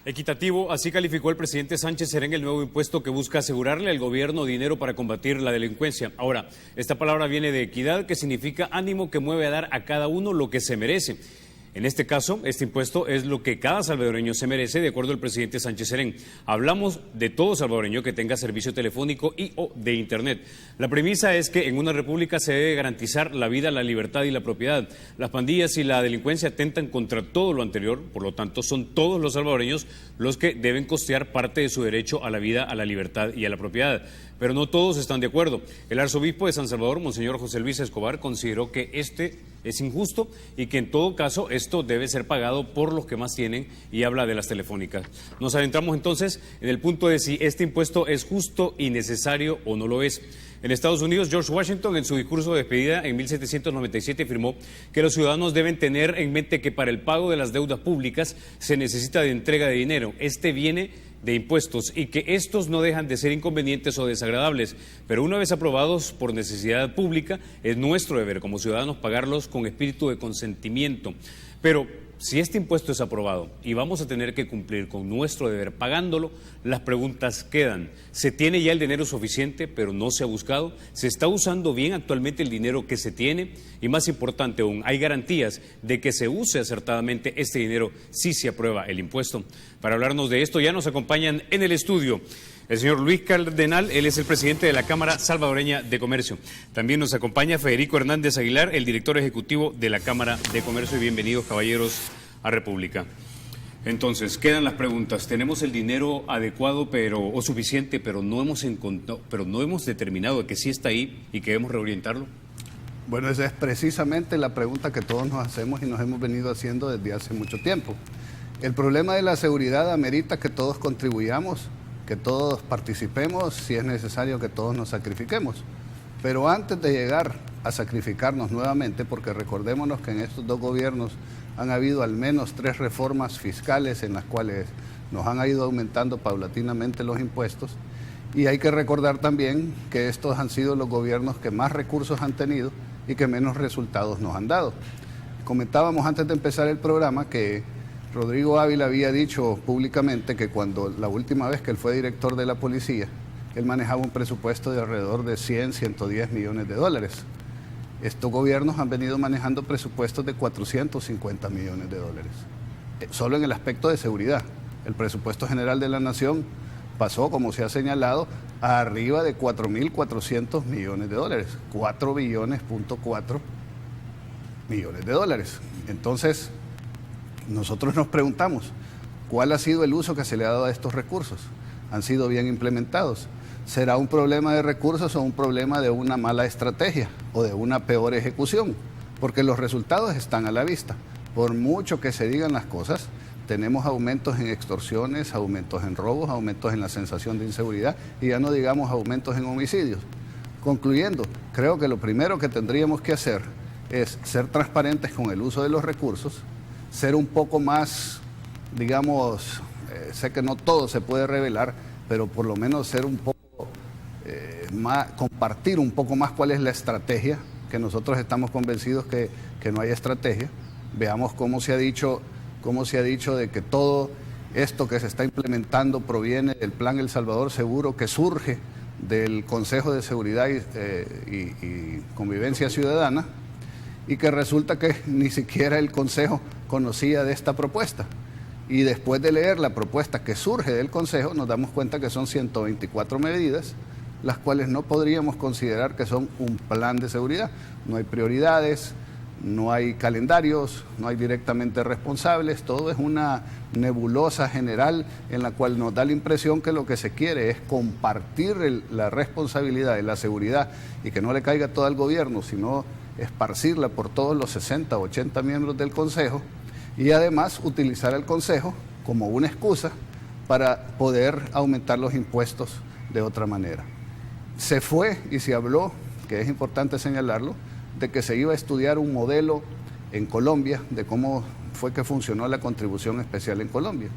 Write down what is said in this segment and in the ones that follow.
Equitativo, así calificó el presidente Sánchez Serén el nuevo impuesto que busca asegurarle al gobierno dinero para combatir la delincuencia. Ahora, esta palabra viene de equidad, que significa ánimo que mueve a dar a cada uno lo que se merece. En este caso, este impuesto es lo que cada salvadoreño se merece, de acuerdo al presidente Sánchez Serén. Hablamos de todo salvadoreño que tenga servicio telefónico y o de Internet. La premisa es que en una república se debe garantizar la vida, la libertad y la propiedad. Las pandillas y la delincuencia atentan contra todo lo anterior, por lo tanto, son todos los salvadoreños los que deben costear parte de su derecho a la vida, a la libertad y a la propiedad. Pero no todos están de acuerdo. El arzobispo de San Salvador, Monseñor José Luis Escobar, consideró que este es injusto y que en todo caso esto debe ser pagado por los que más tienen, y habla de las telefónicas. Nos adentramos entonces en el punto de si este impuesto es justo y necesario o no lo es. En Estados Unidos, George Washington, en su discurso de despedida en 1797, afirmó que los ciudadanos deben tener en mente que para el pago de las deudas públicas se necesita de entrega de dinero. Este viene de impuestos y que estos no dejan de ser inconvenientes o desagradables, pero una vez aprobados por necesidad pública, es nuestro deber como ciudadanos pagarlos con espíritu de consentimiento. Pero si este impuesto es aprobado y vamos a tener que cumplir con nuestro deber pagándolo, las preguntas quedan. ¿Se tiene ya el dinero suficiente, pero no se ha buscado? ¿Se está usando bien actualmente el dinero que se tiene? Y más importante aún, ¿hay garantías de que se use acertadamente este dinero si se aprueba el impuesto? Para hablarnos de esto ya nos acompañan en el estudio el señor Luis Cardenal, él es el presidente de la Cámara Salvadoreña de Comercio. También nos acompaña Federico Hernández Aguilar, el director ejecutivo de la Cámara de Comercio. Y bienvenidos, caballeros, a República. Entonces, quedan las preguntas. Tenemos el dinero adecuado o suficiente, pero no hemos determinado que sí está ahí y que debemos reorientarlo. Bueno, esa es precisamente la pregunta que todos nos hacemos y nos hemos venido haciendo desde hace mucho tiempo. El problema de la seguridad amerita que todos contribuyamos, que todos participemos, si es necesario que todos nos sacrifiquemos. Pero antes de llegar a sacrificarnos nuevamente, porque recordémonos que en estos dos gobiernos han habido al menos 3 reformas fiscales en las cuales nos han ido aumentando paulatinamente los impuestos, y hay que recordar también que estos han sido los gobiernos que más recursos han tenido y que menos resultados nos han dado. Comentábamos antes de empezar el programa que Rodrigo Ávila había dicho públicamente que cuando la última vez que él fue director de la policía, él manejaba un presupuesto de alrededor de 100, 110 millones de dólares. Estos gobiernos han venido manejando presupuestos de 450 millones de dólares, solo en el aspecto de seguridad. El presupuesto general de la nación pasó, como se ha señalado, a arriba de 4.400 millones de dólares, 4 billones.4 millones de dólares. Entonces, nosotros nos preguntamos, ¿cuál ha sido el uso que se le ha dado a estos recursos? ¿Han sido bien implementados? ¿Será un problema de recursos o un problema de una mala estrategia o de una peor ejecución? Porque los resultados están a la vista. Por mucho que se digan las cosas, tenemos aumentos en extorsiones, aumentos en robos, aumentos en la sensación de inseguridad y ya no digamos aumentos en homicidios. Concluyendo, creo que lo primero que tendríamos que hacer es ser transparentes con el uso de los recursos, ser un poco más, digamos, sé que no todo se puede revelar, pero por lo menos ser un poco más, compartir un poco más cuál es la estrategia, que nosotros estamos convencidos que no hay estrategia. Veamos cómo se ha dicho de que todo esto que se está implementando proviene del Plan El Salvador Seguro, que surge del Consejo de Seguridad y Convivencia Ciudadana, y que resulta que ni siquiera el Consejo conocía de esta propuesta. Y después de leer la propuesta que surge del Consejo, nos damos cuenta que son 124 medidas, las cuales no podríamos considerar que son un plan de seguridad. No hay prioridades, no hay calendarios, no hay directamente responsables, todo es una nebulosa general en la cual nos da la impresión que lo que se quiere es compartir la responsabilidad de la seguridad y que no le caiga todo al gobierno, sino esparcirla por todos los 60 o 80 miembros del Consejo, y además utilizar el Consejo como una excusa para poder aumentar los impuestos de otra manera. Se fue y se habló, que es importante señalarlo, de que se iba a estudiar un modelo en Colombia de cómo fue que funcionó la contribución especial en Colombia.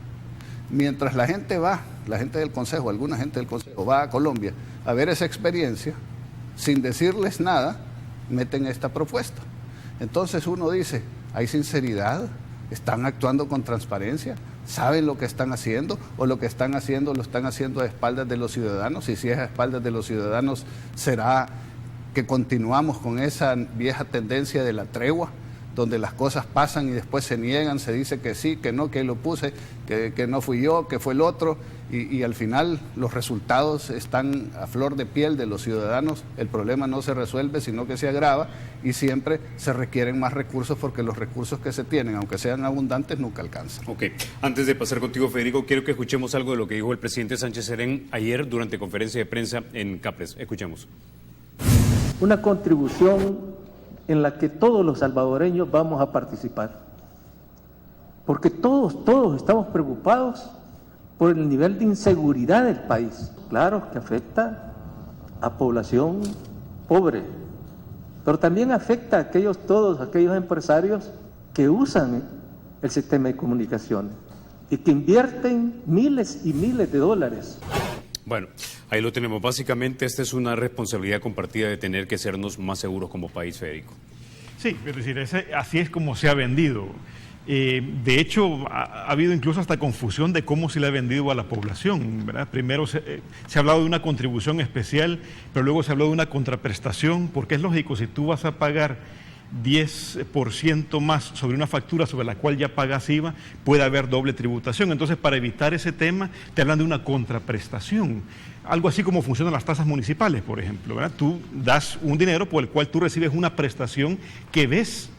Mientras la gente del Consejo, alguna gente del Consejo va a Colombia a ver esa experiencia, sin decirles nada, meten esta propuesta. Entonces uno dice, ¿hay sinceridad? ¿Están actuando con transparencia? ¿Saben lo que están haciendo? ¿O lo que están haciendo lo están haciendo a espaldas de los ciudadanos? Y si es a espaldas de los ciudadanos, ¿será que continuamos con esa vieja tendencia de la tregua, donde las cosas pasan y después se niegan, se dice que sí, que no, que ahí lo puse, que no fui yo, que fue el otro, y al final los resultados están a flor de piel de los ciudadanos? El problema no se resuelve, sino que se agrava, y siempre se requieren más recursos, porque los recursos que se tienen, aunque sean abundantes, nunca alcanzan. Ok, antes de pasar contigo, Federico, quiero que escuchemos algo de lo que dijo el presidente Sánchez Serén ayer durante conferencia de prensa en Capres. Escuchemos. Una contribución en la que todos los salvadoreños vamos a participar, porque todos estamos preocupados por el nivel de inseguridad del país. Claro que afecta a población pobre, pero también afecta a todos aquellos empresarios que usan el sistema de comunicaciones y que invierten miles y miles de dólares. Bueno, ahí lo tenemos. Básicamente, esta es una responsabilidad compartida de tener que sernos más seguros como país, Federico. Sí, es decir, así es como se ha vendido. De hecho, ha habido incluso hasta confusión de cómo se le ha vendido a la población, ¿verdad? Primero se ha hablado de una contribución especial, pero luego se ha hablado de una contraprestación, porque es lógico, si tú vas a pagar 10% más sobre una factura sobre la cual ya pagas IVA, puede haber doble tributación. Entonces, para evitar ese tema, te hablan de una contraprestación. Algo así como funcionan las tasas municipales, por ejemplo, ¿verdad? Tú das un dinero por el cual tú recibes una prestación que ves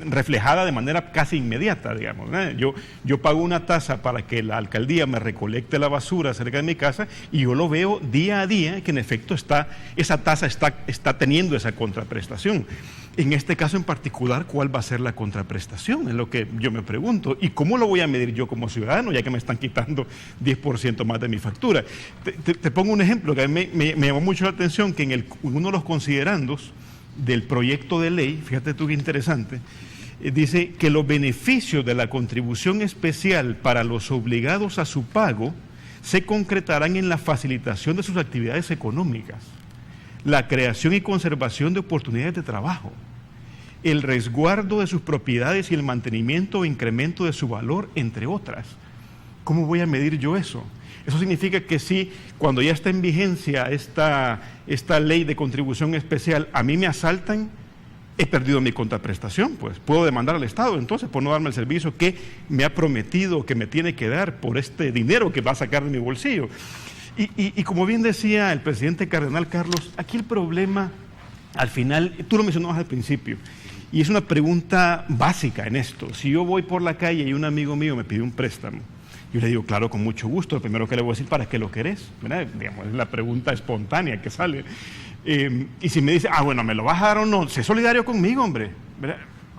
reflejada de manera casi inmediata, digamos, ¿verdad? Yo pago una tasa para que la alcaldía me recolecte la basura cerca de mi casa, y yo lo veo día a día que en efecto esa tasa está teniendo esa contraprestación. En este caso en particular, ¿cuál va a ser la contraprestación? Es lo que yo me pregunto. ¿Y cómo lo voy a medir yo como ciudadano, ya que me están quitando 10% más de mi factura? Te pongo un ejemplo que a mí me llamó mucho la atención, que en uno de los considerandos del proyecto de ley, fíjate tú qué interesante, dice que los beneficios de la contribución especial para los obligados a su pago se concretarán en la facilitación de sus actividades económicas, la creación y conservación de oportunidades de trabajo, el resguardo de sus propiedades y el mantenimiento o incremento de su valor, entre otras. ¿Cómo voy a medir yo eso? Eso significa que si cuando ya está en vigencia esta ley de contribución especial, a mí me asaltan, he perdido mi contraprestación, pues puedo demandar al Estado entonces por no darme el servicio que me ha prometido, que me tiene que dar por este dinero que va a sacar de mi bolsillo. Y como bien decía el presidente cardenal Carlos, aquí el problema, al final, tú lo mencionabas al principio, y es una pregunta básica en esto. Si yo voy por la calle y un amigo mío me pide un préstamo, yo le digo, claro, con mucho gusto. Lo primero que le voy a decir, ¿para qué lo querés? ¿Verdad? Digamos, es la pregunta espontánea que sale. Y si me dice, bueno, ¿me lo vas a dar o no? Sé solidario conmigo, hombre. ¿Verdad?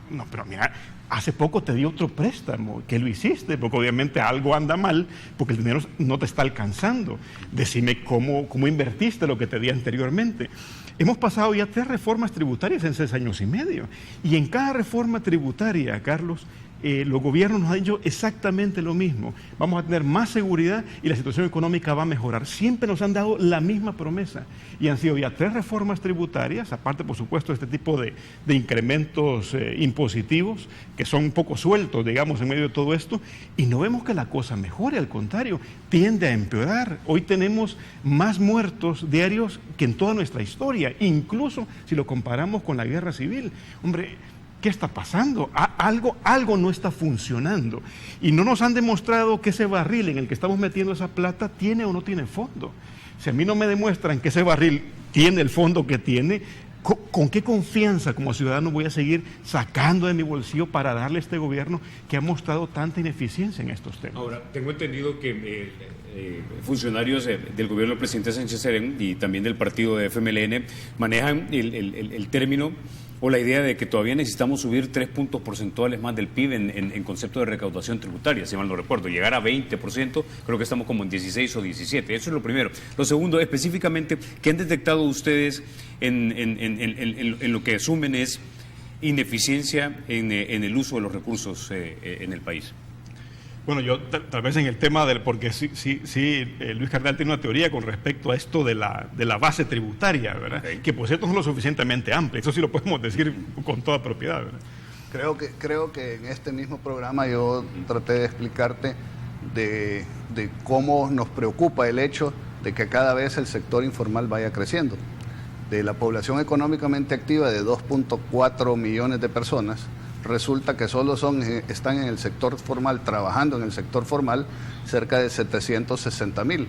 No, pero mira, hace poco te di otro préstamo, ¿qué lo hiciste? Porque obviamente algo anda mal, porque el dinero no te está alcanzando. Decime cómo invertiste lo que te di anteriormente. Hemos pasado ya 3 reformas tributarias en 6 años y medio. Y en cada reforma tributaria, Carlos, los gobiernos nos han dicho exactamente lo mismo. Vamos a tener más seguridad y la situación económica va a mejorar. Siempre nos han dado la misma promesa. Y han sido ya 3 reformas tributarias, aparte, por supuesto, de este tipo de incrementos impositivos, que son un poco sueltos, digamos, en medio de todo esto. Y no vemos que la cosa mejore, al contrario, tiende a empeorar. Hoy tenemos más muertos diarios que en toda nuestra historia, incluso si lo comparamos con la guerra civil. Hombre, ¿qué está pasando? Algo no está funcionando. Y no nos han demostrado que ese barril en el que estamos metiendo esa plata tiene o no tiene fondo. Si a mí no me demuestran que ese barril tiene el fondo que tiene, ¿con qué confianza como ciudadano voy a seguir sacando de mi bolsillo para darle a este gobierno que ha mostrado tanta ineficiencia en estos temas? Ahora, tengo entendido que funcionarios del gobierno del presidente Sánchez Serén y también del partido de FMLN manejan el término o la idea de que todavía necesitamos subir 3 puntos porcentuales más del PIB en concepto de recaudación tributaria, si mal no recuerdo, llegar a 20%, creo que estamos como en 16 o 17, eso es lo primero. Lo segundo, específicamente, ¿qué han detectado ustedes en lo que asumen es ineficiencia en el uso de los recursos en el país? Bueno, yo tal vez en el tema porque sí, Luis Cardenal tiene una teoría con respecto a esto de la base tributaria, ¿verdad? Okay. Que por cierto no es lo suficientemente amplia, eso sí lo podemos decir con toda propiedad, ¿verdad? Creo que en este mismo programa yo traté de explicarte de cómo nos preocupa el hecho de que cada vez el sector informal vaya creciendo. De la población económicamente activa de 2.4 millones de personas, resulta que solo están en el sector formal, trabajando en el sector formal, cerca de 760,000.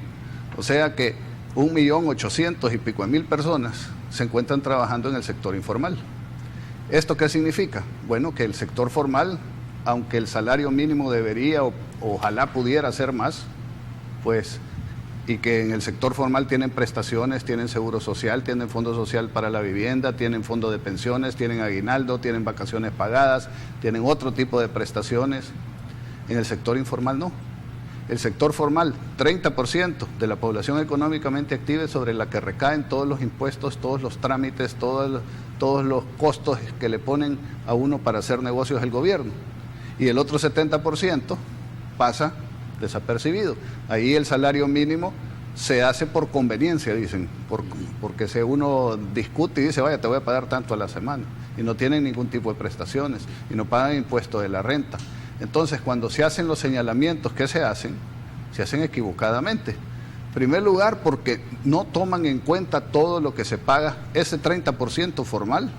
O sea que 1.800.000 y pico de personas se encuentran trabajando en el sector informal. ¿Esto qué significa? Bueno, que el sector formal, aunque el salario mínimo debería o ojalá pudiera ser más, pues, y que en el sector formal tienen prestaciones, tienen seguro social, tienen fondo social para la vivienda, tienen fondo de pensiones, tienen aguinaldo, tienen vacaciones pagadas, tienen otro tipo de prestaciones. En el sector informal no. El sector formal, 30% de la población económicamente activa es sobre la que recaen todos los impuestos, todos los trámites, todos los costos que le ponen a uno para hacer negocios el gobierno. Y el otro 70% pasa desapercibido. Ahí el salario mínimo se hace por conveniencia, dicen, porque si uno discute y dice, vaya, te voy a pagar tanto a la semana, y no tienen ningún tipo de prestaciones, y no pagan impuesto de la renta. Entonces, cuando se hacen los señalamientos que se hacen equivocadamente. En primer lugar, porque no toman en cuenta todo lo que se paga, ese 30% formal,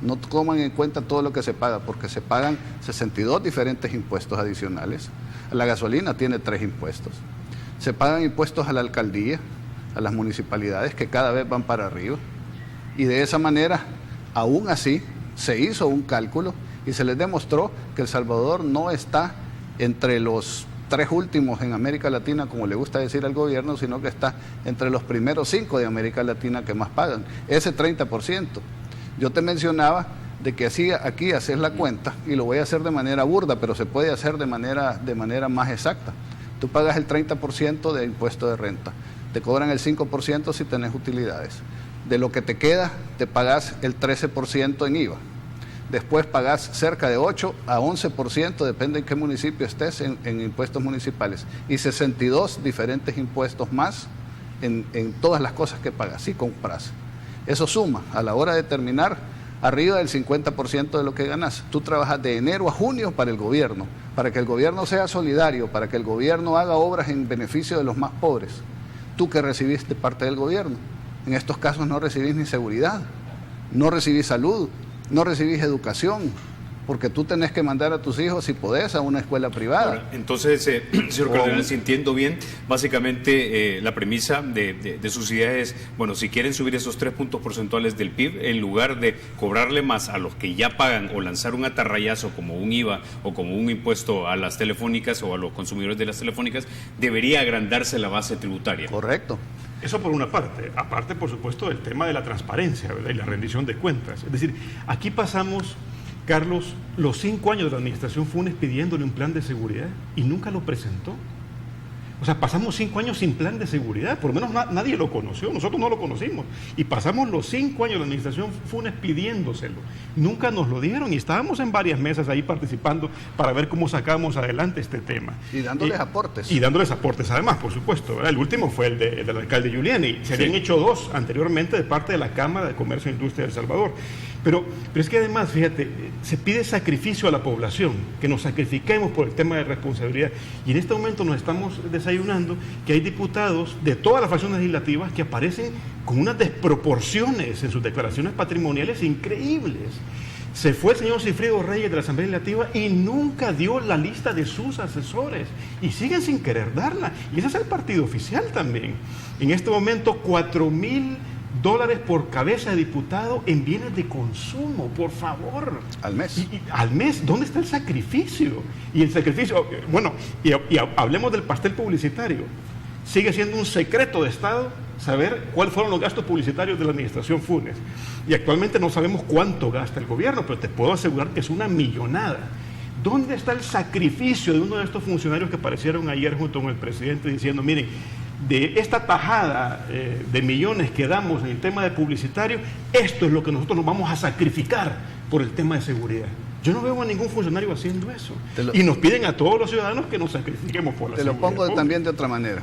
no toman en cuenta todo lo que se paga, porque se pagan 62 diferentes impuestos adicionales. La gasolina tiene 3 impuestos. Se pagan impuestos a la alcaldía, a las municipalidades, que cada vez van para arriba. Y de esa manera, aún así, se hizo un cálculo y se les demostró que El Salvador no está entre los 3 últimos en América Latina, como le gusta decir al gobierno, sino que está entre los primeros 5 de América Latina que más pagan. Ese 30%. Yo te mencionaba de que así aquí haces la cuenta, y lo voy a hacer de manera burda, pero se puede hacer de manera más exacta. Tú pagas el 30% de impuesto de renta, te cobran el 5% si tenés utilidades. De lo que te queda, te pagas el 13% en IVA. Después pagás cerca de 8 a 11%, depende en qué municipio estés, en impuestos municipales. Y 62 diferentes impuestos más en todas las cosas que pagas y compras. Eso suma, a la hora de terminar, arriba del 50% de lo que ganas. Tú trabajas de enero a junio para el gobierno, para que el gobierno sea solidario, para que el gobierno haga obras en beneficio de los más pobres. Tú que recibiste parte del gobierno. En estos casos no recibís ni seguridad, no recibís salud, no recibís educación, porque tú tenés que mandar a tus hijos, si podés, a una escuela privada. Ahora, entonces, señor Cardenal, si entiendo bien, básicamente la premisa de sus ideas es, bueno, si quieren subir esos 3 puntos porcentuales del PIB, en lugar de cobrarle más a los que ya pagan o lanzar un atarrayazo como un IVA o como un impuesto a las telefónicas o a los consumidores de las telefónicas, debería agrandarse la base tributaria. Correcto. Eso por una parte. Aparte, por supuesto, del tema de la transparencia, ¿verdad? Y la rendición de cuentas. Es decir, aquí pasamos, Carlos, los 5 años de la administración Funes pidiéndole un plan de seguridad y nunca lo presentó. O sea, pasamos 5 años sin plan de seguridad, por lo menos nadie lo conoció, nosotros no lo conocimos. Y pasamos los 5 años de la administración Funes pidiéndoselo. Nunca nos lo dieron y estábamos en varias mesas ahí participando para ver cómo sacábamos adelante este tema. Y dándoles aportes. Y dándoles aportes además, por supuesto, ¿verdad? El último fue el del alcalde Giuliani. Se habían hecho 2 anteriormente de parte de la Cámara de Comercio e Industria de El Salvador. Pero es que además, fíjate, se pide sacrificio a la población, que nos sacrifiquemos por el tema de responsabilidad. Y en este momento nos estamos desayunando que hay diputados de todas las fracciones legislativas que aparecen con unas desproporciones en sus declaraciones patrimoniales increíbles. Se fue el señor Cifrido Reyes de la Asamblea Legislativa y nunca dio la lista de sus asesores. Y siguen sin querer darla. Y ese es el partido oficial también. En este momento, $4,000 por cabeza de diputado en bienes de consumo, por favor. Al mes. Y al mes, ¿dónde está el sacrificio? Y el sacrificio, bueno, y hablemos del pastel publicitario. Sigue siendo un secreto de Estado saber cuáles fueron los gastos publicitarios de la administración Funes. Y actualmente no sabemos cuánto gasta el gobierno, pero te puedo asegurar que es una millonada. ¿Dónde está el sacrificio de uno de estos funcionarios que aparecieron ayer junto con el presidente diciendo, miren, de esta tajada de millones que damos en el tema de publicitario, esto es lo que nosotros nos vamos a sacrificar por el tema de seguridad? Yo no veo a ningún funcionario haciendo eso. Y nos piden a todos los ciudadanos que nos sacrifiquemos por la seguridad. Te lo pongo también de otra manera.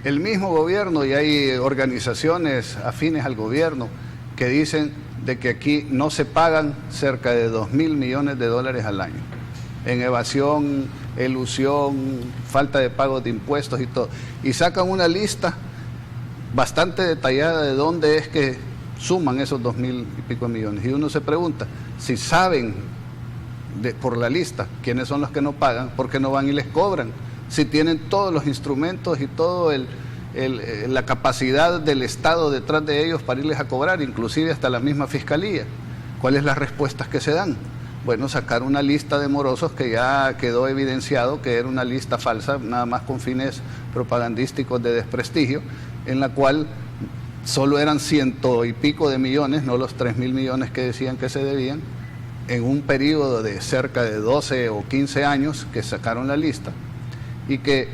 El mismo gobierno, y hay organizaciones afines al gobierno que dicen de que aquí no se pagan cerca de 2.000 millones de dólares al año en evasión, elusión, falta de pago de impuestos y todo. Y sacan una lista bastante detallada de dónde es que suman esos 2.000 y pico millones. Y uno se pregunta, si saben por la lista quiénes son los que no pagan, ¿por qué no van y les cobran? Si tienen todos los instrumentos y todo la capacidad del Estado detrás de ellos para irles a cobrar, inclusive hasta la misma Fiscalía. ¿Cuáles son las respuestas que se dan? Bueno, sacar una lista de morosos que ya quedó evidenciado que era una lista falsa, nada más con fines propagandísticos de desprestigio, en la cual solo eran 100 y pico de millones, no los 3.000 millones que decían que se debían, en un periodo de cerca de 12 o 15 años que sacaron la lista, y que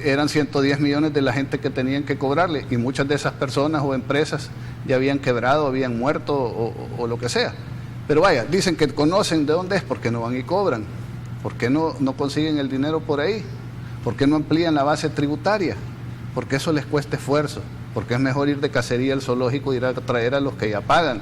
eran 110 millones de la gente que tenían que cobrarle, y muchas de esas personas o empresas ya habían quebrado, habían muerto o lo que sea. Pero vaya, dicen que conocen de dónde es, ¿por qué no van y cobran? ¿Por qué no consiguen el dinero por ahí? ¿Por qué no amplían la base tributaria? Porque eso les cuesta esfuerzo, porque es mejor ir de cacería al zoológico e ir a traer a los que ya pagan.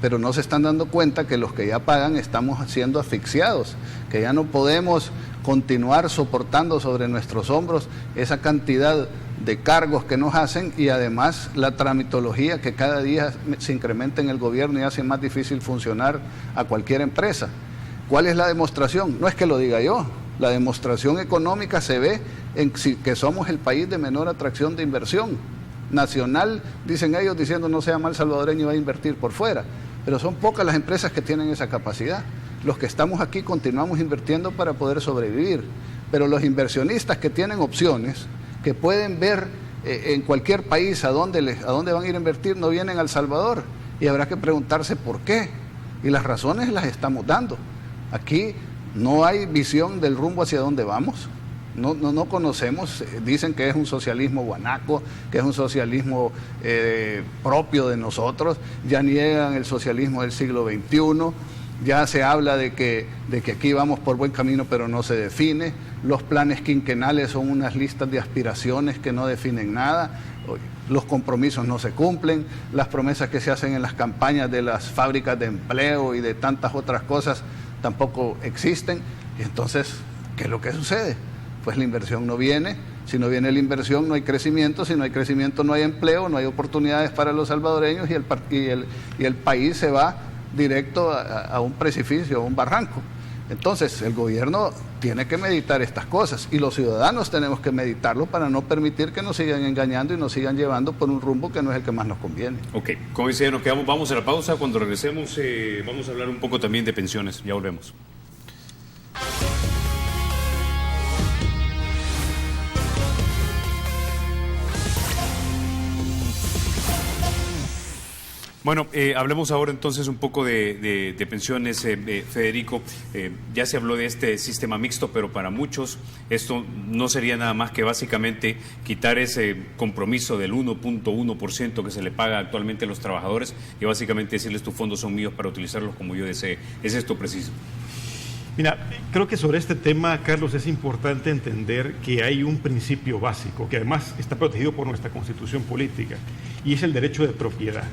Pero no se están dando cuenta que los que ya pagan estamos siendo asfixiados, que ya no podemos continuar soportando sobre nuestros hombros esa cantidad de cargos que nos hacen, y además la tramitología que cada día se incrementa en el gobierno y hace más difícil funcionar a cualquier empresa. ¿Cuál es la demostración? No es que lo diga yo, la demostración económica se ve en que somos el país de menor atracción de inversión nacional, dicen ellos, diciendo no sea mal salvadoreño, va a invertir por fuera, pero son pocas las empresas que tienen esa capacidad. Los que estamos aquí continuamos invirtiendo para poder sobrevivir, pero los inversionistas que tienen opciones, que pueden ver en cualquier país a dónde van a ir a invertir, no vienen a El Salvador, y habrá que preguntarse por qué, y las razones las estamos dando. Aquí no hay visión del rumbo hacia dónde vamos. No conocemos, dicen que es un socialismo guanaco, que es un socialismo propio de nosotros, ya niegan el socialismo del siglo XXI, ya se habla de que aquí vamos por buen camino pero no se define, los planes quinquenales son unas listas de aspiraciones que no definen nada, los compromisos no se cumplen, las promesas que se hacen en las campañas de las fábricas de empleo y de tantas otras cosas tampoco existen. Y entonces, ¿qué es lo que sucede? Pues la inversión no viene. Si no viene la inversión no hay crecimiento, si no hay crecimiento no hay empleo, no hay oportunidades para los salvadoreños, y el país se va directo a un precipicio, a un barranco. Entonces el gobierno tiene que meditar estas cosas, y los ciudadanos tenemos que meditarlo para no permitir que nos sigan engañando y nos sigan llevando por un rumbo que no es el que más nos conviene. Ok, como dice, nos quedamos, vamos a la pausa. Cuando regresemos vamos a hablar un poco también de pensiones. Ya volvemos. Bueno, hablemos ahora entonces un poco de pensiones, Federico. Ya se habló de este sistema mixto, pero para muchos esto no sería nada más que básicamente quitar ese compromiso del 1.1% que se le paga actualmente a los trabajadores, y básicamente decirles tus fondos son míos para utilizarlos como yo desee. ¿Es esto preciso? Mira, creo que sobre este tema, Carlos, es importante entender que hay un principio básico, que además está protegido por nuestra Constitución política, y es el derecho de propiedad.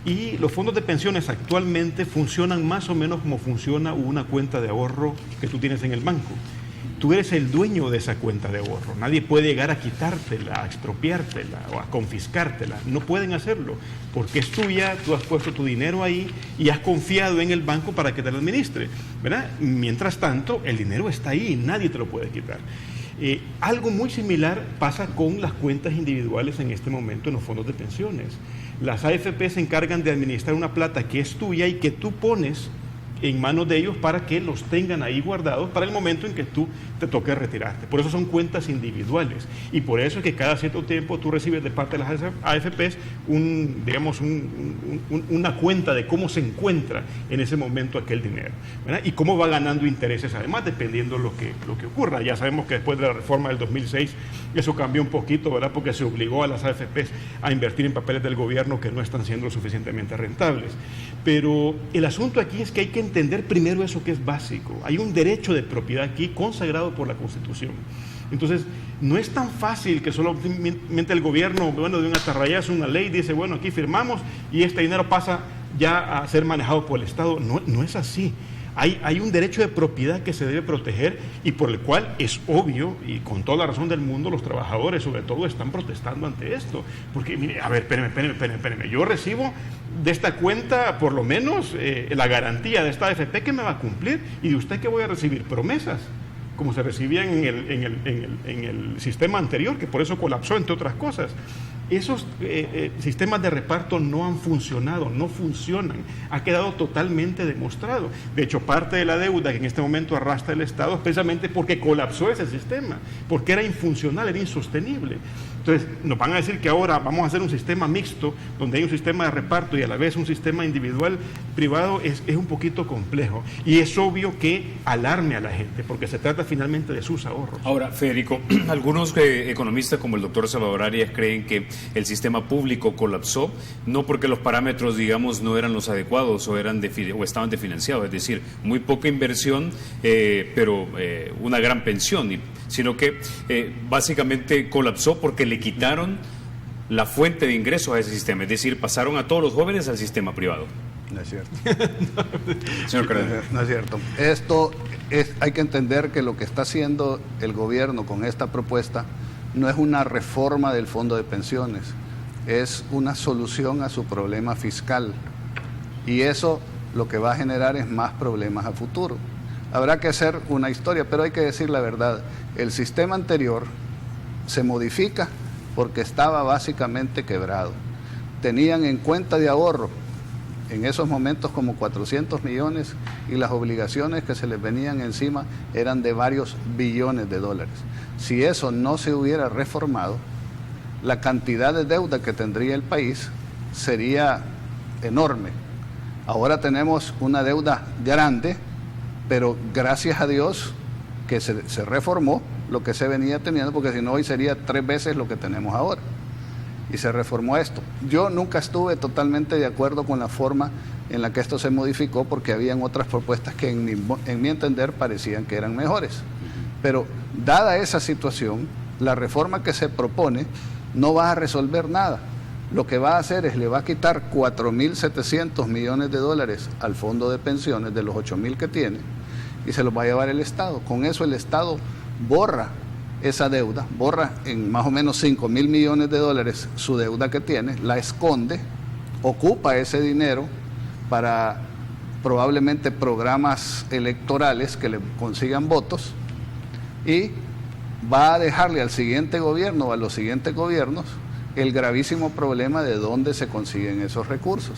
Y los fondos de pensiones actualmente funcionan más o menos como funciona una cuenta de ahorro que tú tienes en el banco. Tú eres el dueño de esa cuenta de ahorro. Nadie puede llegar a quitártela, a expropiártela o a confiscártela. No pueden hacerlo porque es tuya, tú has puesto tu dinero ahí y has confiado en el banco para que te lo administre, ¿verdad? Mientras tanto, el dinero está ahí y nadie te lo puede quitar. Algo muy similar pasa con las cuentas individuales en este momento en los fondos de pensiones. Las AFP se encargan de administrar una plata que es tuya y que tú pones en manos de ellos para que los tengan ahí guardados para el momento en que tú te toque retirarte. Por eso son cuentas individuales, y por eso es que cada cierto tiempo tú recibes de parte de las AFPs una cuenta de cómo se encuentra en ese momento aquel dinero, ¿verdad? Y cómo va ganando intereses además, dependiendo lo que ocurra. Ya sabemos que después de la reforma del 2006 eso cambió un poquito, ¿verdad? Porque se obligó a las AFPs a invertir en papeles del gobierno que no están siendo suficientemente rentables. Pero el asunto aquí es que hay que entender primero eso que es básico. Hay un derecho de propiedad aquí consagrado por la Constitución. Entonces, no es tan fácil que solamente el gobierno, de un atarrayazo, una ley, dice, bueno, aquí firmamos y este dinero pasa ya a ser manejado por el Estado. No, no es así. Hay un derecho de propiedad que se debe proteger y por el cual es obvio, y con toda la razón del mundo, los trabajadores sobre todo están protestando ante esto. Porque, mire, a ver, espérenme, yo recibo de esta cuenta por lo menos la garantía de esta AFP que me va a cumplir, y de usted que voy a recibir promesas, como se recibían en el sistema anterior, que por eso colapsó, entre otras cosas. Esos sistemas de reparto no han funcionado, no funcionan, ha quedado totalmente demostrado. De hecho, parte de la deuda que en este momento arrastra el Estado es precisamente porque colapsó ese sistema, porque era infuncional, era insostenible. Entonces, nos van a decir que ahora vamos a hacer un sistema mixto, donde hay un sistema de reparto y a la vez un sistema individual privado, es un poquito complejo. Y es obvio que alarme a la gente, porque se trata finalmente de sus ahorros. Ahora, Federico, algunos economistas como el doctor Salvador Arias creen que el sistema público colapsó, no porque los parámetros, digamos, no eran los adecuados o estaban desfinanciados, es decir, muy poca inversión, pero una gran pensión, sino que básicamente colapsó porque le quitaron la fuente de ingresos a ese sistema, es decir, pasaron a todos los jóvenes al sistema privado. No es cierto. Señor Cardenal. No es cierto. Esto hay que entender que lo que está haciendo el gobierno con esta propuesta no es una reforma del fondo de pensiones, es una solución a su problema fiscal. Y eso lo que va a generar es más problemas a futuro. Habrá que hacer una historia, pero hay que decir la verdad. El sistema anterior se modifica porque estaba básicamente quebrado. Tenían en cuenta de ahorro en esos momentos como 400 millones y las obligaciones que se les venían encima eran de varios billones de dólares. Si eso no se hubiera reformado, la cantidad de deuda que tendría el país sería enorme. Ahora tenemos una deuda grande, pero gracias a Dios que se reformó lo que se venía teniendo, porque si no hoy sería 3 veces lo que tenemos ahora. Y se reformó esto. Yo nunca estuve totalmente de acuerdo con la forma en la que esto se modificó, porque habían otras propuestas que en mi entender parecían que eran mejores. Pero dada esa situación, la reforma que se propone no va a resolver nada. Lo que va a hacer es le va a quitar 4.700 millones de dólares al fondo de pensiones de los 8.000 que tiene y se los va a llevar el Estado. Con eso el Estado borra esa deuda, borra en más o menos 5.000 millones de dólares su deuda que tiene, la esconde, ocupa ese dinero para probablemente programas electorales que le consigan votos y va a dejarle al siguiente gobierno o a los siguientes gobiernos el gravísimo problema de dónde se consiguen esos recursos.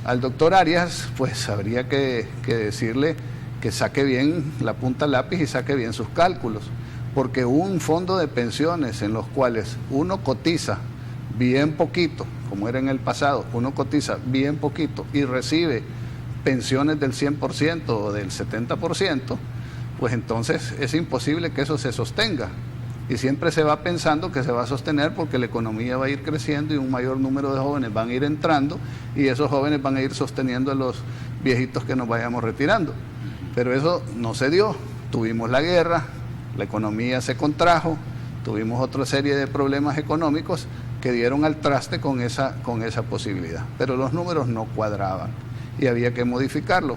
Al doctor Arias, pues habría que decirle que saque bien la punta al lápiz y saque bien sus cálculos, porque un fondo de pensiones en los cuales uno cotiza bien poquito, como era en el pasado, uno cotiza bien poquito y recibe pensiones del 100% o del 70%, pues entonces es imposible que eso se sostenga. Y siempre se va pensando que se va a sostener porque la economía va a ir creciendo y un mayor número de jóvenes van a ir entrando y esos jóvenes van a ir sosteniendo a los viejitos que nos vayamos retirando. Pero eso no se dio. Tuvimos la guerra, la economía se contrajo, tuvimos otra serie de problemas económicos que dieron al traste con esa posibilidad. Pero los números no cuadraban y había que modificarlo.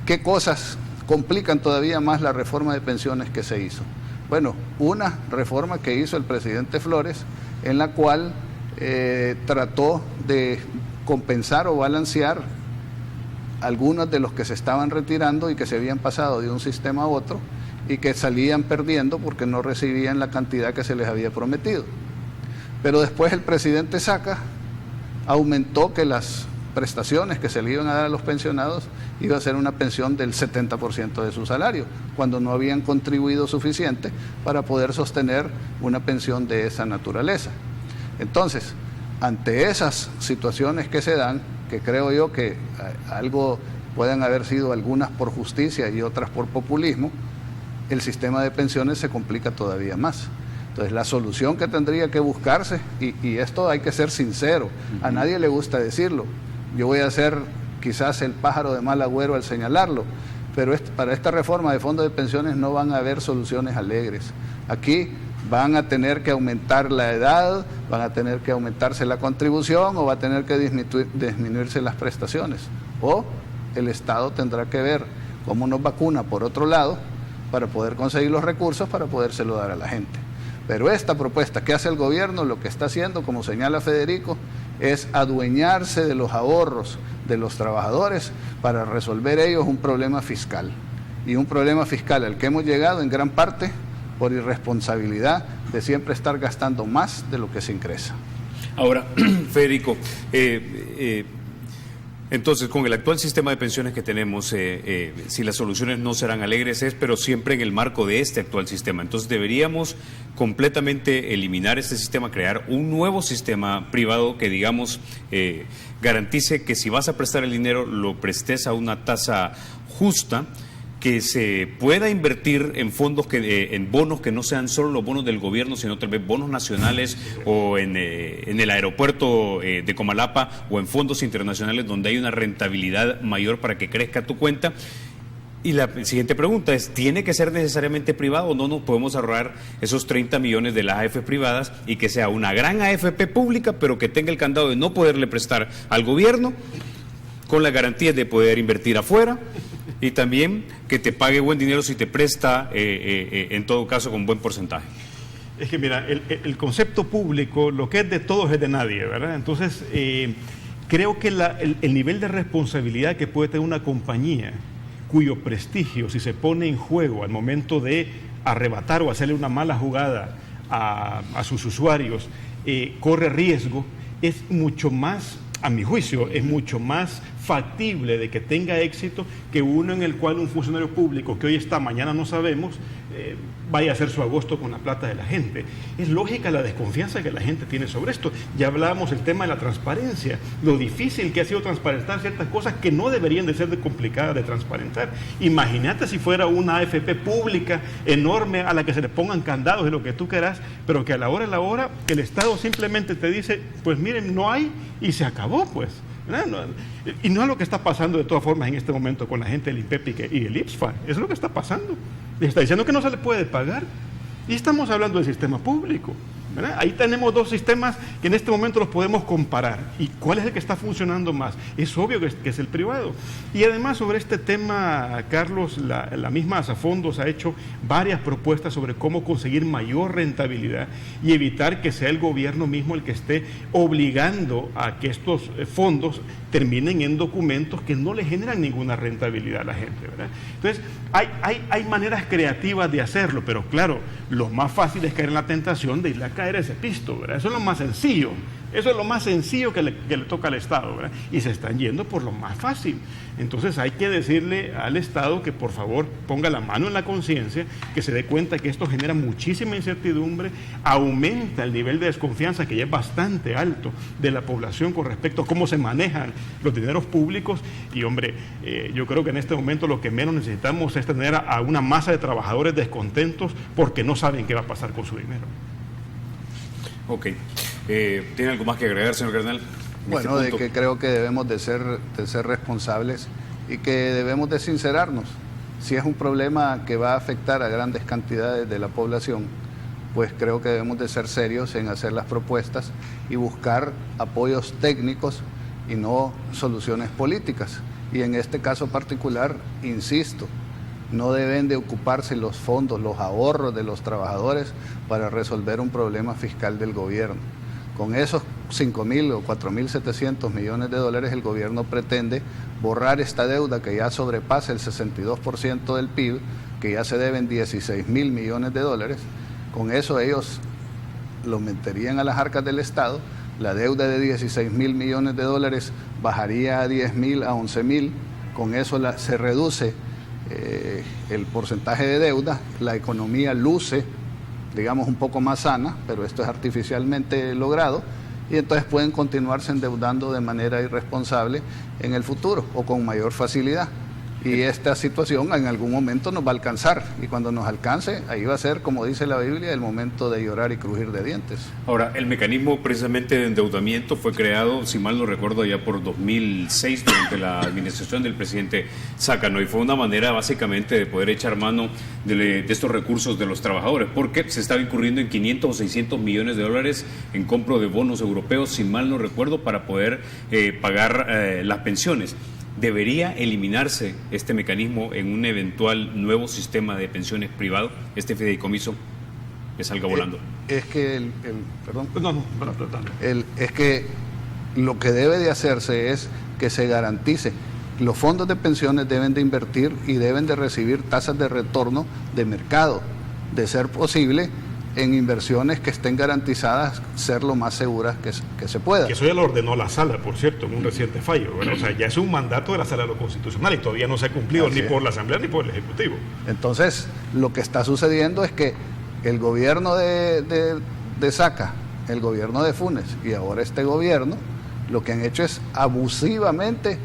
¿Qué cosas complican todavía más la reforma de pensiones que se hizo? Bueno, una reforma que hizo el presidente Flores, en la cual trató de compensar o balancear algunos de los que se estaban retirando y que se habían pasado de un sistema a otro y que salían perdiendo porque no recibían la cantidad que se les había prometido. Pero después el presidente Saca aumentó que las prestaciones que se le iban a dar a los pensionados iba a ser una pensión del 70% de su salario, cuando no habían contribuido suficiente para poder sostener una pensión de esa naturaleza. Entonces, ante esas situaciones que se dan, que creo yo que algo pueden haber sido algunas por justicia y otras por populismo, el sistema de pensiones se complica todavía más. Entonces, la solución que tendría que buscarse, y esto hay que ser sincero, a nadie le gusta decirlo, yo voy a ser quizás el pájaro de mal agüero al señalarlo, pero para esta reforma de fondo de pensiones no van a haber soluciones alegres. Aquí van a tener que aumentar la edad, van a tener que aumentarse la contribución o va a tener que disminuirse las prestaciones. O el Estado tendrá que ver cómo nos vacuna por otro lado para poder conseguir los recursos para podérselo dar a la gente. Pero esta propuesta que hace el gobierno, lo que está haciendo, como señala Federico, es adueñarse de los ahorros de los trabajadores para resolver ellos un problema fiscal. Y un problema fiscal al que hemos llegado en gran parte por irresponsabilidad de siempre estar gastando más de lo que se ingresa. Ahora, Federico, entonces, con el actual sistema de pensiones que tenemos, si las soluciones no serán alegres, pero siempre en el marco de este actual sistema. Entonces, deberíamos completamente eliminar este sistema, crear un nuevo sistema privado que, digamos, garantice que si vas a prestar el dinero, lo prestes a una tasa justa, que se pueda invertir en fondos, en bonos que no sean solo los bonos del gobierno, sino tal vez bonos nacionales o en el aeropuerto de Comalapa o en fondos internacionales donde hay una rentabilidad mayor para que crezca tu cuenta. Y la siguiente pregunta es, ¿tiene que ser necesariamente privado o no nos podemos ahorrar esos 30 millones de las AFP privadas y que sea una gran AFP pública, pero que tenga el candado de no poderle prestar al gobierno, con la garantía de poder invertir afuera? Y también que te pague buen dinero si te presta, en todo caso, con buen porcentaje. Es que mira, el concepto público, lo que es de todos es de nadie, ¿verdad? Entonces, creo que el nivel de responsabilidad que puede tener una compañía cuyo prestigio, si se pone en juego al momento de arrebatar o hacerle una mala jugada a sus usuarios, corre riesgo, es mucho más, a mi juicio, es mucho más factible de que tenga éxito que uno en el cual un funcionario público que hoy está, mañana no sabemos, vaya a hacer su agosto con la plata de la gente. Es lógica la desconfianza que la gente tiene sobre esto. Ya hablábamos del tema de la transparencia, lo difícil que ha sido transparentar ciertas cosas que no deberían de ser complicadas de transparentar. Imagínate si fuera una AFP pública enorme a la que se le pongan candados y lo que tú quieras, pero que a la hora el Estado simplemente te dice, pues miren, no hay y se acabó, pues. Y no es lo que está pasando de todas formas en este momento con la gente del INPEP y el IPSFA, es lo que está pasando. Le está diciendo que no se le puede pagar y estamos hablando del sistema público, ¿verdad? Ahí tenemos dos sistemas que en este momento los podemos comparar. ¿Y cuál es el que está funcionando más? Es obvio que es el privado. Y además sobre este tema, Carlos, la misma Asafondos ha hecho varias propuestas sobre cómo conseguir mayor rentabilidad y evitar que sea el gobierno mismo el que esté obligando a que estos fondos terminen en documentos que no le generan ninguna rentabilidad a la gente, ¿verdad? Entonces, hay maneras creativas de hacerlo, pero claro, lo más fácil es caer en la tentación de irle a caer ese pisto, ¿verdad? Eso es lo más sencillo. Eso es lo más sencillo que le toca al Estado, ¿verdad? Y se están yendo por lo más fácil. Entonces hay que decirle al Estado que por favor ponga la mano en la conciencia, que se dé cuenta que esto genera muchísima incertidumbre, aumenta el nivel de desconfianza que ya es bastante alto de la población con respecto a cómo se manejan los dineros públicos. Y hombre, yo creo que en este momento lo que menos necesitamos es tener a una masa de trabajadores descontentos porque no saben qué va a pasar con su dinero. Ok. ¿Tiene algo más que agregar, señor Cardenal? Bueno, de que creo que debemos de ser responsables y que debemos de sincerarnos. Si es un problema que va a afectar a grandes cantidades de la población, pues creo que debemos de ser serios en hacer las propuestas y buscar apoyos técnicos y no soluciones políticas. Y en este caso particular, insisto, no deben de ocuparse los fondos, los ahorros de los trabajadores para resolver un problema fiscal del gobierno. Con esos 5.000 o 4.700 millones de dólares, el gobierno pretende borrar esta deuda que ya sobrepasa el 62% del PIB, que ya se deben 16.000 millones de dólares. Con eso ellos lo meterían a las arcas del Estado. La deuda de 16.000 millones de dólares bajaría a 10.000, a 11.000. Con eso se reduce el porcentaje de deuda, la economía luce, digamos, un poco más sana, pero esto es artificialmente logrado, y entonces pueden continuarse endeudando de manera irresponsable en el futuro o con mayor facilidad. Y esta situación en algún momento nos va a alcanzar, y cuando nos alcance, ahí va a ser, como dice la Biblia, el momento de llorar y crujir de dientes. Ahora, el mecanismo precisamente de endeudamiento fue creado, si mal no recuerdo, ya por 2006, durante la administración del presidente Zácano, y fue una manera básicamente de poder echar mano de estos recursos de los trabajadores, porque se estaba incurriendo en 500 o 600 millones de dólares en compra de bonos europeos, si mal no recuerdo, para poder pagar las pensiones. ¿Debería eliminarse este mecanismo en un eventual nuevo sistema de pensiones privado, este fideicomiso que salga volando? Es que es que lo que debe de hacerse es que se garantice. Los fondos de pensiones deben de invertir y deben de recibir tasas de retorno de mercado, de ser posible, en inversiones que estén garantizadas ser lo más seguras que se pueda. Que eso ya lo ordenó la Sala, por cierto, en un reciente fallo, ¿verdad? O sea, ya es un mandato de la Sala de lo Constitucional y todavía no se ha cumplido ni por la Asamblea ni por el Ejecutivo. Entonces, lo que está sucediendo es que el gobierno de Saca, el gobierno de Funes y ahora este gobierno, lo que han hecho es abusivamente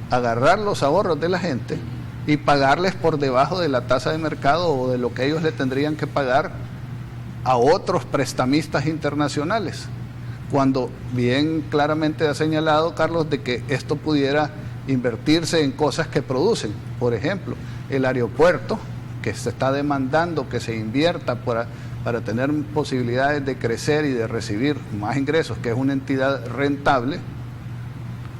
agarrar los ahorros de la gente y pagarles por debajo de la tasa de mercado o de lo que ellos le tendrían que pagar a otros prestamistas internacionales, cuando bien claramente ha señalado Carlos de que esto pudiera invertirse en cosas que producen. Por ejemplo, el aeropuerto, que se está demandando que se invierta para tener posibilidades de crecer y de recibir más ingresos, que es una entidad rentable,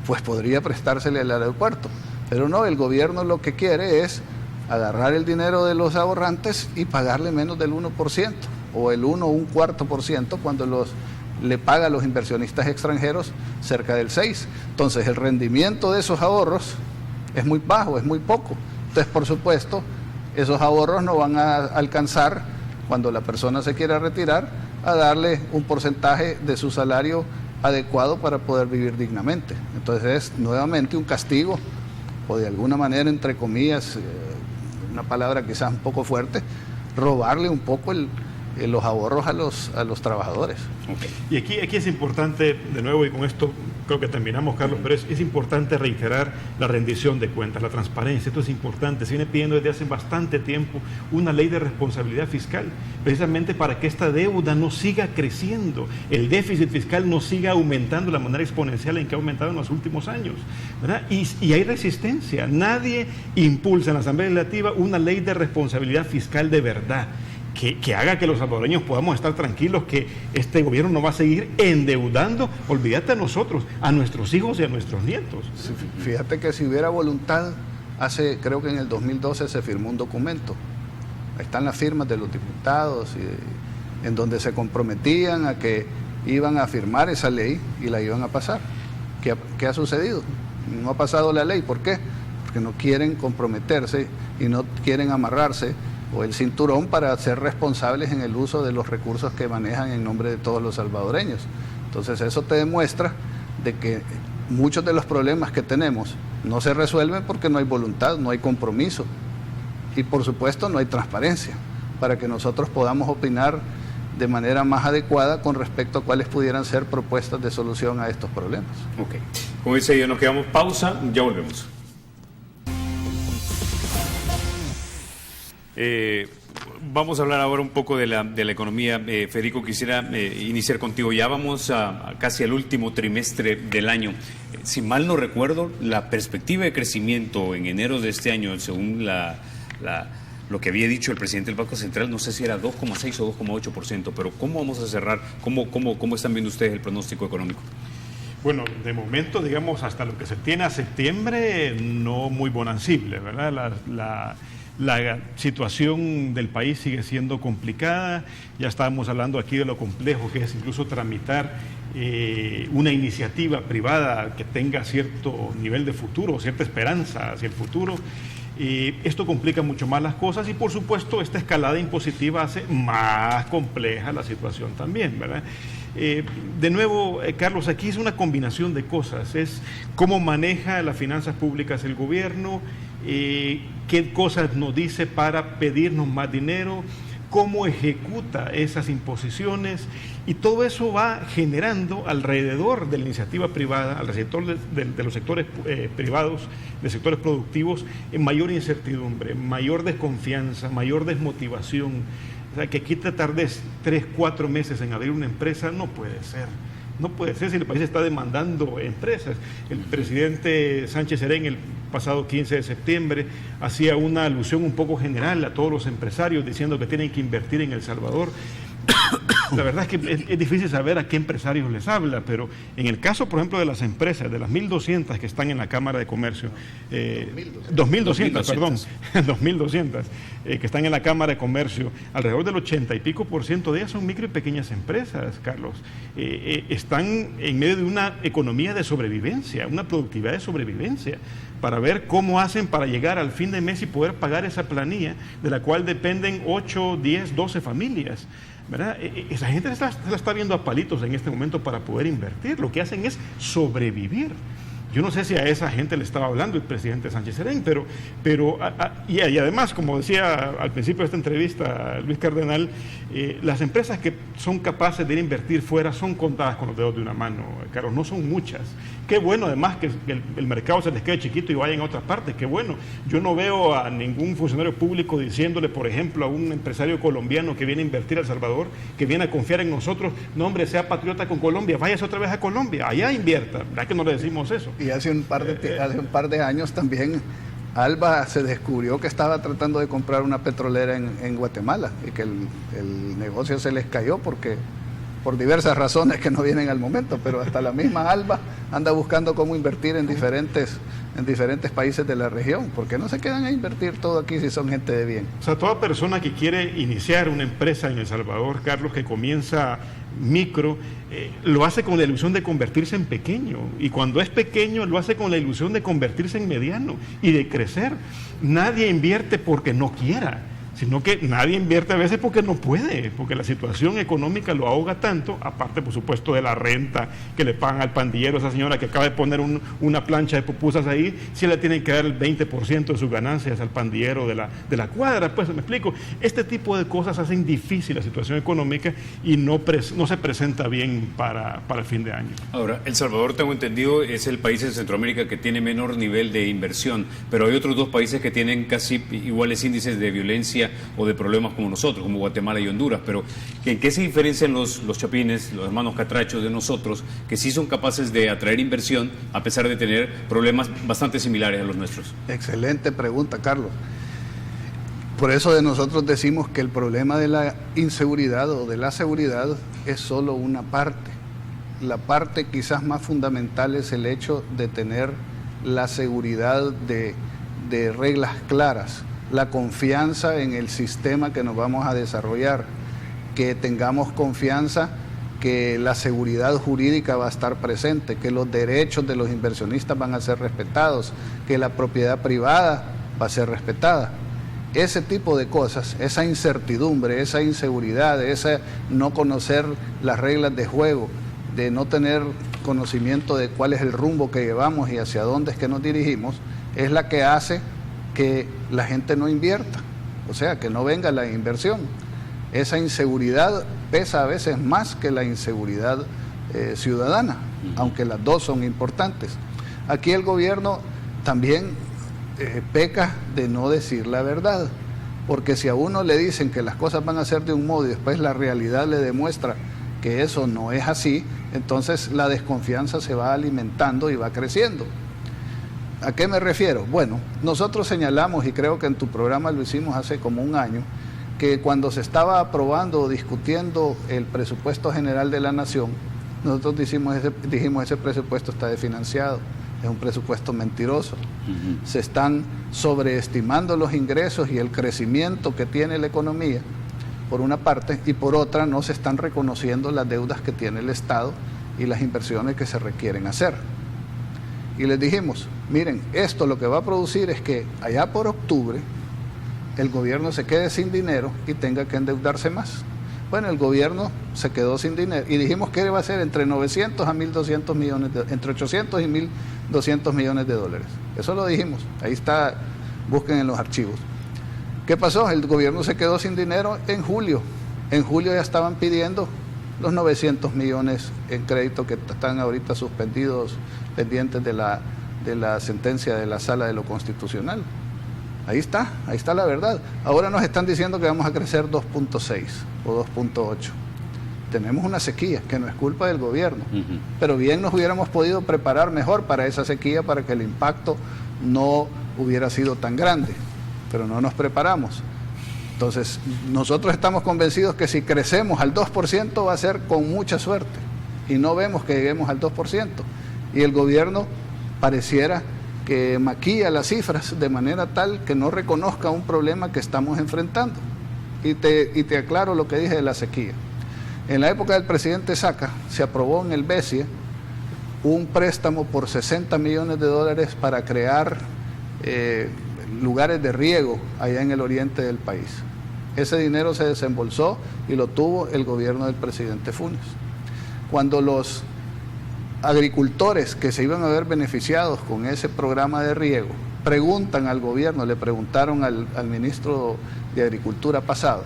pues podría prestársele al aeropuerto. Pero no, el gobierno lo que quiere es agarrar el dinero de los ahorrantes y pagarle menos del 1%. O el 1 o un cuarto por ciento cuando le paga a los inversionistas extranjeros cerca del 6%. Entonces el rendimiento de esos ahorros es muy bajo, es muy poco. Entonces, por supuesto, esos ahorros no van a alcanzar, cuando la persona se quiera retirar, a darle un porcentaje de su salario adecuado para poder vivir dignamente. Entonces es nuevamente un castigo, o de alguna manera, entre comillas, una palabra quizás un poco fuerte, robarle un poco los ahorros a los trabajadores. Okay. Y aquí es importante, de nuevo, y con esto creo que terminamos, Carlos, pero es importante reiterar la rendición de cuentas, la transparencia. Esto es importante. Se viene pidiendo desde hace bastante tiempo una ley de responsabilidad fiscal, precisamente para que esta deuda no siga creciendo, el déficit fiscal no siga aumentando de la manera exponencial en que ha aumentado en los últimos años, ¿verdad? Y hay resistencia. Nadie impulsa en la Asamblea Legislativa una ley de responsabilidad fiscal de verdad, que haga que los salvadoreños podamos estar tranquilos que este gobierno no va a seguir endeudando, olvídate a nosotros, a nuestros hijos y a nuestros nietos. Sí, fíjate que si hubiera voluntad, creo que en el 2012 se firmó un documento, ahí están las firmas de los diputados, en donde se comprometían a que iban a firmar esa ley y la iban a pasar. ¿Qué ha sucedido? No ha pasado la ley. ¿Por qué? Porque no quieren comprometerse y no quieren amarrarse o el cinturón para ser responsables en el uso de los recursos que manejan en nombre de todos los salvadoreños. Entonces eso te demuestra de que muchos de los problemas que tenemos no se resuelven porque no hay voluntad, no hay compromiso y por supuesto no hay transparencia para que nosotros podamos opinar de manera más adecuada con respecto a cuáles pudieran ser propuestas de solución a estos problemas. Ok, como dice yo, nos quedamos pausa, ya volvemos. Vamos a hablar ahora un poco de la economía. Federico, quisiera iniciar contigo. Ya vamos casi al último trimestre del año. Si mal no recuerdo, la perspectiva de crecimiento en enero de este año, según lo que había dicho el presidente del Banco Central, no sé si era 2,6 o 2,8%, pero ¿cómo vamos a cerrar? ¿Cómo están viendo ustedes el pronóstico económico? Bueno, de momento, digamos, hasta lo que se tiene a septiembre, no muy bonancible, ¿verdad? La situación del país sigue siendo complicada. Ya estábamos hablando aquí de lo complejo que es incluso tramitar una iniciativa privada que tenga cierto nivel de futuro, cierta esperanza hacia el futuro. Esto complica mucho más las cosas y, por supuesto, esta escalada impositiva hace más compleja la situación también, ¿verdad? De nuevo, Carlos, aquí es una combinación de cosas. Es cómo maneja las finanzas públicas el gobierno, qué cosas nos dice para pedirnos más dinero, cómo ejecuta esas imposiciones, y todo eso va generando alrededor de la iniciativa privada, alrededor de los sectores privados, de sectores productivos, mayor incertidumbre, mayor desconfianza, mayor desmotivación. O sea, que aquí te tardes 3, 4 meses en abrir una empresa, no puede ser. No puede ser si el país está demandando empresas. El presidente Sánchez Serén el pasado 15 de septiembre hacía una alusión un poco general a todos los empresarios diciendo que tienen que invertir en El Salvador. La verdad es que es difícil saber a qué empresarios les habla, pero en el caso, por ejemplo, de las empresas, de las 1.200 que están en la Cámara de Comercio, 2.200, perdón, 2.200 que están en la Cámara de Comercio, alrededor del 80 y pico % de ellas son micro y pequeñas empresas, Carlos. Están en medio de una economía de sobrevivencia, una productividad de sobrevivencia, para ver cómo hacen para llegar al fin de mes y poder pagar esa planilla de la cual dependen 8, 10, 12 familias. ¿Verdad? Esa gente se la está viendo a palitos en este momento para poder invertir. Lo que hacen es sobrevivir. Yo no sé si a esa gente le estaba hablando el presidente Sánchez Serén, y además, como decía al principio de esta entrevista Luis Cardenal, las empresas que son capaces de ir a invertir fuera son contadas con los dedos de una mano, Carlos, no son muchas. Qué bueno además que el mercado se les quede chiquito y vayan a otras partes, qué bueno. Yo no veo a ningún funcionario público diciéndole, por ejemplo, a un empresario colombiano que viene a invertir a El Salvador, que viene a confiar en nosotros, no hombre, sea patriota con Colombia, váyase otra vez a Colombia, allá invierta. ¿Verdad que no le decimos eso? Y hace un par de años también Alba se descubrió que estaba tratando de comprar una petrolera en Guatemala y que el negocio se les cayó por diversas razones que no vienen al momento, pero hasta la misma Alba anda buscando cómo invertir en diferentes países de la región. ¿Por qué no se quedan a invertir todo aquí si son gente de bien? O sea, toda persona que quiere iniciar una empresa en El Salvador, Carlos, que comienza micro, lo hace con la ilusión de convertirse en pequeño, y cuando es pequeño lo hace con la ilusión de convertirse en mediano y de crecer. Nadie invierte porque no quiera, sino que nadie invierte a veces porque no puede, porque la situación económica lo ahoga tanto, aparte por supuesto de la renta que le pagan al pandillero, esa señora que acaba de poner una plancha de pupusas ahí, si le tienen que dar el 20% de sus ganancias al pandillero de la cuadra. Pues me explico, este tipo de cosas hacen difícil la situación económica y no se presenta bien para el fin de año. Ahora, El Salvador, tengo entendido, es el país en Centroamérica que tiene menor nivel de inversión, pero hay otros 2 países que tienen casi iguales índices de violencia o de problemas como nosotros, como Guatemala y Honduras. Pero ¿en qué se diferencian los chapines, los hermanos catrachos de nosotros, que sí son capaces de atraer inversión a pesar de tener problemas bastante similares a los nuestros? Excelente pregunta, Carlos. Por eso de nosotros decimos que el problema de la inseguridad o de la seguridad es solo una parte. La parte quizás más fundamental es el hecho de tener la seguridad de reglas claras, la confianza en el sistema que nos vamos a desarrollar, que tengamos confianza que la seguridad jurídica va a estar presente, que los derechos de los inversionistas van a ser respetados, que la propiedad privada va a ser respetada. Ese tipo de cosas, esa incertidumbre, esa inseguridad, ese no conocer las reglas de juego, de no tener conocimiento de cuál es el rumbo que llevamos y hacia dónde es que nos dirigimos, es la que hace que la gente no invierta, o sea, que no venga la inversión. Esa inseguridad pesa a veces más que la inseguridad ciudadana, aunque las dos son importantes. Aquí el gobierno también peca de no decir la verdad, porque si a uno le dicen que las cosas van a ser de un modo y después la realidad le demuestra que eso no es así, entonces la desconfianza se va alimentando y va creciendo. ¿A qué me refiero? Bueno, nosotros señalamos, y creo que en tu programa lo hicimos hace como un año, que cuando se estaba aprobando o discutiendo el presupuesto general de la nación, nosotros dijimos ese presupuesto está desfinanciado, es un presupuesto mentiroso. Se están sobreestimando los ingresos y el crecimiento que tiene la economía, por una parte, y por otra no se están reconociendo las deudas que tiene el Estado y las inversiones que se requieren hacer. Y les dijimos, miren, esto lo que va a producir es que allá por octubre el gobierno se quede sin dinero y tenga que endeudarse más. Bueno, el gobierno se quedó sin dinero y dijimos que iba a ser entre 900 a 1.200 millones, entre 800 y 1.200 millones de dólares. Eso lo dijimos, ahí está, busquen en los archivos. ¿Qué pasó? El gobierno se quedó sin dinero en julio. En julio ya estaban pidiendo los 900 millones en crédito que están ahorita suspendidos, pendientes de la sentencia de la Sala de lo Constitucional. Ahí está la verdad. Ahora nos están diciendo que vamos a crecer 2.6 o 2.8. Tenemos una sequía que no es culpa del gobierno, pero bien nos hubiéramos podido preparar mejor para esa sequía para que el impacto no hubiera sido tan grande, pero no nos preparamos. Entonces, nosotros estamos convencidos que si crecemos al 2% va a ser con mucha suerte y no vemos que lleguemos al 2%. Y el gobierno pareciera que maquilla las cifras de manera tal que no reconozca un problema que estamos enfrentando. Y te aclaro lo que dije de la sequía. En la época del presidente Saca se aprobó en el BESIE un préstamo por $60 millones para crear lugares de riego allá en el oriente del país. Ese dinero se desembolsó y lo tuvo el gobierno del presidente Funes. Cuando los agricultores que se iban a ver beneficiados con ese programa de riego preguntan al gobierno, le preguntaron al ministro de Agricultura pasado,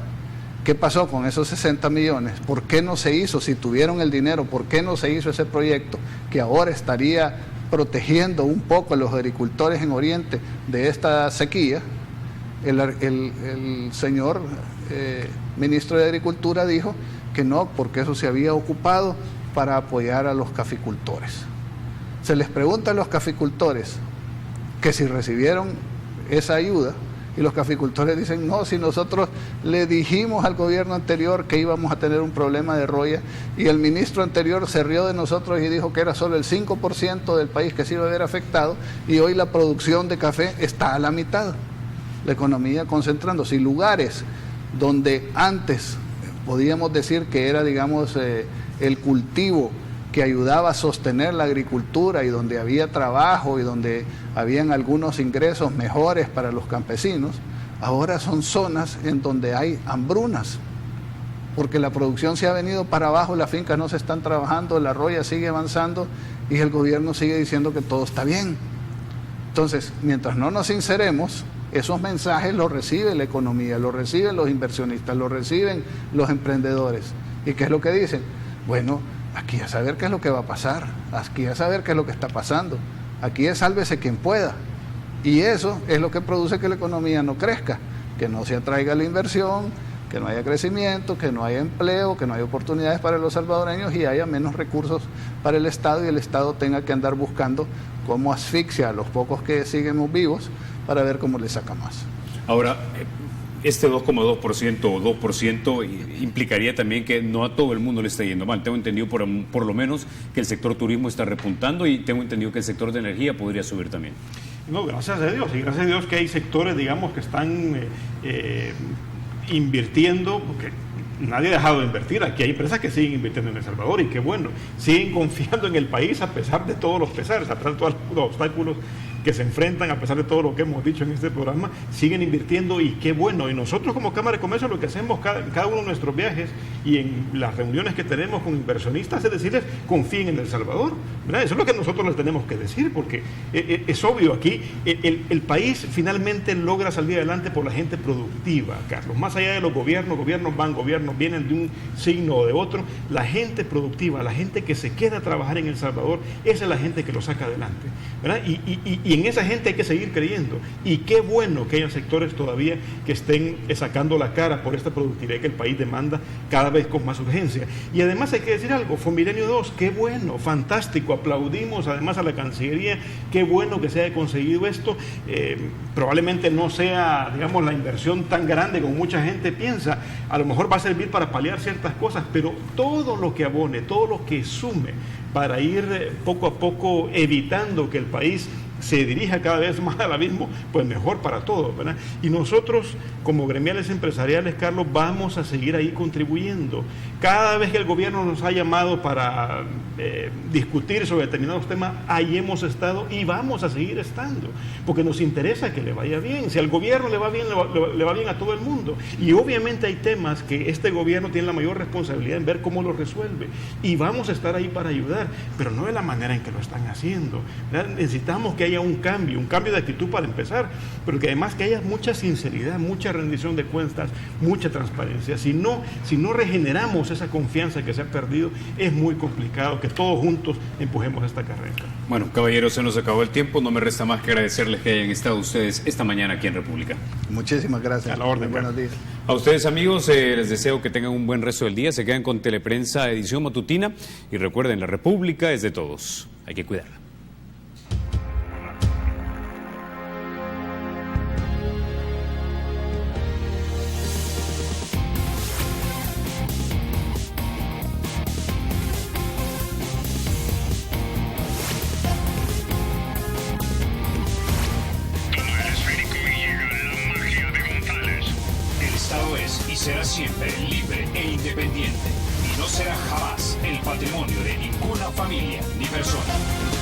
¿qué pasó con esos 60 millones? ¿Por qué no se hizo? Si tuvieron el dinero, ¿por qué no se hizo ese proyecto que ahora estaría protegiendo un poco a los agricultores en Oriente de esta sequía? El señor ministro de Agricultura dijo que no, porque eso se había ocupado para apoyar a los caficultores. Se les pregunta a los caficultores que si recibieron esa ayuda, y los caficultores dicen, no, si nosotros le dijimos al gobierno anterior que íbamos a tener un problema de roya, y el ministro anterior se rió de nosotros y dijo que era solo el 5% del país que se iba a ver afectado, y hoy la producción de café está a la mitad, la economía concentrándose. Y lugares donde antes podíamos decir que era, digamos, el cultivo que ayudaba a sostener la agricultura y donde había trabajo y donde habían algunos ingresos mejores para los campesinos, ahora son zonas en donde hay hambrunas, porque la producción se ha venido para abajo, las fincas no se están trabajando, la roya sigue avanzando y el gobierno sigue diciendo que todo está bien. Entonces, mientras no nos sinceremos, esos mensajes los recibe la economía, los reciben los inversionistas, los reciben los emprendedores. ¿Y qué es lo que dicen? Bueno, aquí a saber qué es lo que va a pasar, aquí a saber qué es lo que está pasando, aquí es sálvese quien pueda. Y eso es lo que produce que la economía no crezca, que no se atraiga la inversión, que no haya crecimiento, que no haya empleo, que no haya oportunidades para los salvadoreños y haya menos recursos para el Estado y el Estado tenga que andar buscando cómo asfixia a los pocos que siguen vivos para ver cómo le saca más. Ahora, este 2,2% o 2% implicaría también que no a todo el mundo le está yendo mal. Tengo entendido por lo menos que el sector turismo está repuntando y tengo entendido que el sector de energía podría subir también. No, gracias a Dios, y gracias a Dios que hay sectores, digamos, que están invirtiendo, porque nadie ha dejado de invertir. Aquí hay empresas que siguen invirtiendo en El Salvador y qué bueno, siguen confiando en el país a pesar de todos los pesares, a pesar de todos los obstáculos que se enfrentan, a pesar de todo lo que hemos dicho en este programa, siguen invirtiendo y qué bueno. Y nosotros como Cámara de Comercio lo que hacemos cada uno de nuestros viajes y en las reuniones que tenemos con inversionistas es decirles, confíen en El Salvador, ¿verdad? Eso es lo que nosotros les tenemos que decir, porque es obvio aquí, el país finalmente logra salir adelante por la gente productiva, Carlos. Más allá de los gobiernos van, gobiernos vienen de un signo o de otro, la gente productiva, la gente que se queda a trabajar en El Salvador, esa es la gente que lo saca adelante, ¿verdad? Y en esa gente hay que seguir creyendo. Y qué bueno que haya sectores todavía que estén sacando la cara por esta productividad que el país demanda cada vez con más urgencia. Y además hay que decir algo, Fonmilenio 2, qué bueno, fantástico, aplaudimos además a la Cancillería, qué bueno que se haya conseguido esto. Probablemente no sea, digamos, la inversión tan grande como mucha gente piensa, a lo mejor va a servir para paliar ciertas cosas, pero todo lo que abone, todo lo que sume para ir poco a poco evitando que el país se dirija cada vez más al abismo, pues mejor para todos, ¿verdad? Y nosotros, como gremiales empresariales, Carlos, vamos a seguir ahí contribuyendo. Cada vez que el gobierno nos ha llamado para discutir sobre determinados temas, ahí hemos estado y vamos a seguir estando, porque nos interesa que le vaya bien. Si al gobierno le va bien, le va bien a todo el mundo. Y obviamente hay temas que este gobierno tiene la mayor responsabilidad en ver cómo los resuelve. Y vamos a estar ahí para ayudar, pero no de la manera en que lo están haciendo, ¿verdad? Necesitamos que haya haya un cambio de actitud para empezar, pero que además que haya mucha sinceridad, mucha rendición de cuentas, mucha transparencia. Si no regeneramos esa confianza que se ha perdido, es muy complicado que todos juntos empujemos esta carrera. Bueno, caballeros, se nos acabó el tiempo. No me resta más que agradecerles que hayan estado ustedes esta mañana aquí en República. Muchísimas gracias. A la orden. Buenos días. A ustedes, amigos, les deseo que tengan un buen resto del día. Se quedan con Teleprensa edición matutina y recuerden, la República es de todos. Hay que cuidarla. Será siempre libre e independiente y no será jamás el patrimonio de ninguna familia ni persona.